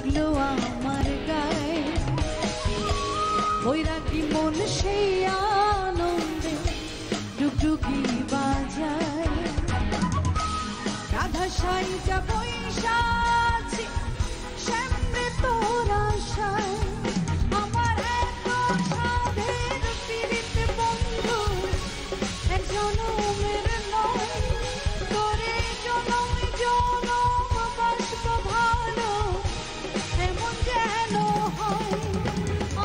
লাগলো আমার গায়ে বৈরাগী মন সেই আনন্দে ডুগডুগি বাজায় রাধা সাইটা পয়সা আছে সামনে তোর আশায় আমার এত সাধের পীড়িত বন্ধু এক জনমের নয় তোরে জনম জনম বাসব ভালো এমন যেন হয়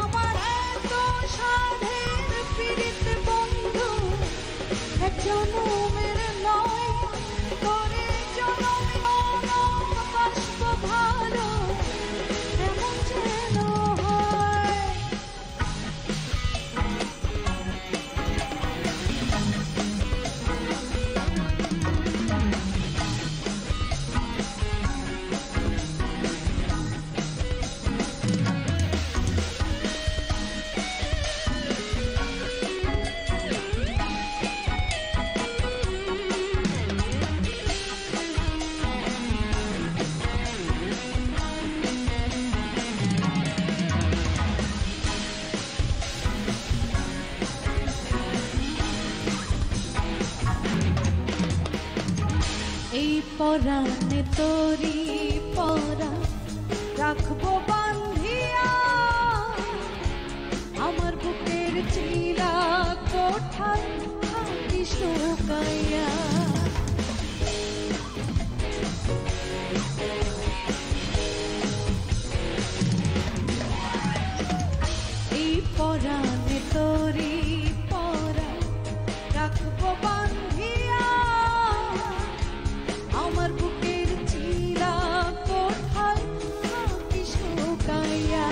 আমার এত সাধের পীড়িত বন্ধু এক জনমের নয় তোরে জনম জনম বাসব ভালো এমন যেন হয়। এই পরাণে তোরি পরা রাখবো বান্ধিয়া আমার বুকের চিলা কোঠায় থাকি শুকাইয়া এই পরাণে তোরি পরা রাখবো বান্ধিয়া আমার বুকের চিলা কোঠায় থাকি শুকাইয়া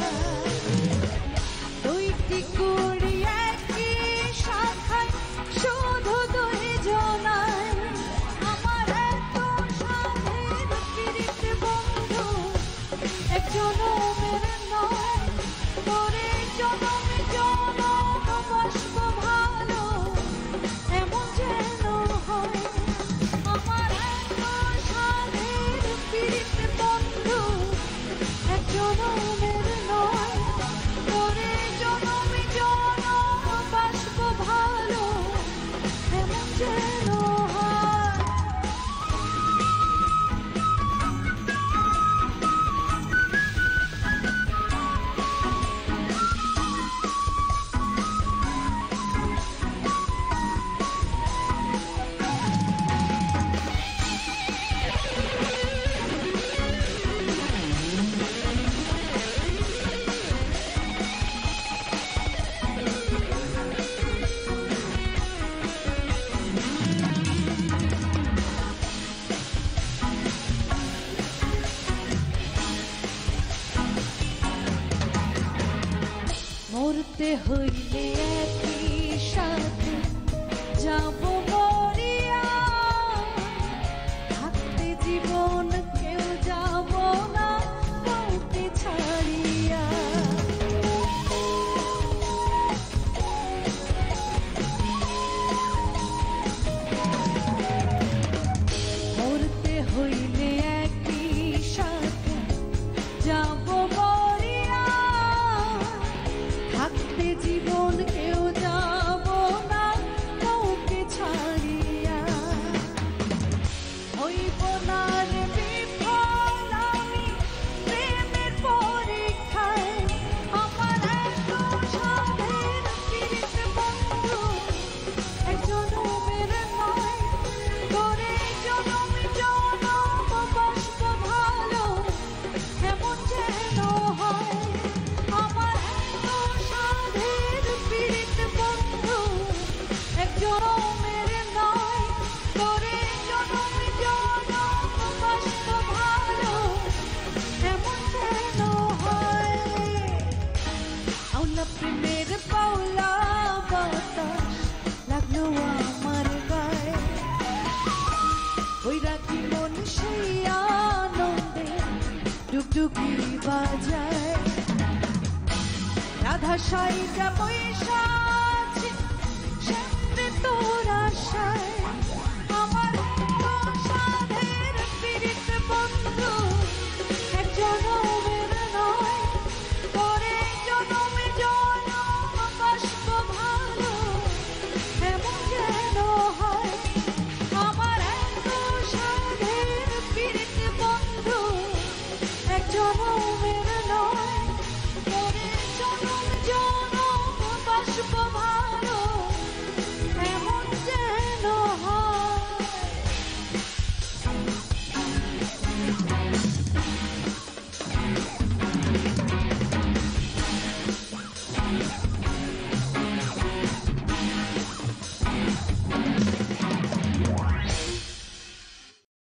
দুইটি কুড়ি একই শাখায় শুধু দুই জনায় আমার এত সাধের পীড়িত বন্ধু এক জনমের নয় তোরে জনম জনম বাসব ভালো এমন যেন হয় আমার এত সাধের পীড়িত বন্ধু এক জনমের নয় তোরে জনম জনম বাসব ভালো এমন যেন হয়। মরতে হইলে একই সাথে যাব মরিয়া থাকতে জীবন কেউ যাব না কাউকে ছাড়িয়া মরতে হইলে একই সাথে যাব মরিয়া থাকতে জীবন কেউ যাব না কাউকে ছাড়িয়া হইব না রে বিফল আমি প্রেমের পরীক্ষায় আমার এত সাধের পীড়িত বন্ধু এক জনমের নয় তোরে জনম জনম বাসব ভালো এমন যেন হয় আমার এত সাধের পীড়িত বন্ধু এক জনমের নয় তোরে জনম জনম বাসব ভালো এমন যেন হয়। আওলা প্রেমের পাওলা বাতাস লাগলো আমার গায়ে বৈরাগী মন সেই আনন্দে ডুগডুগি বাজায় রাধা সাইটা পয়সা আছে সামনে তোর আশায়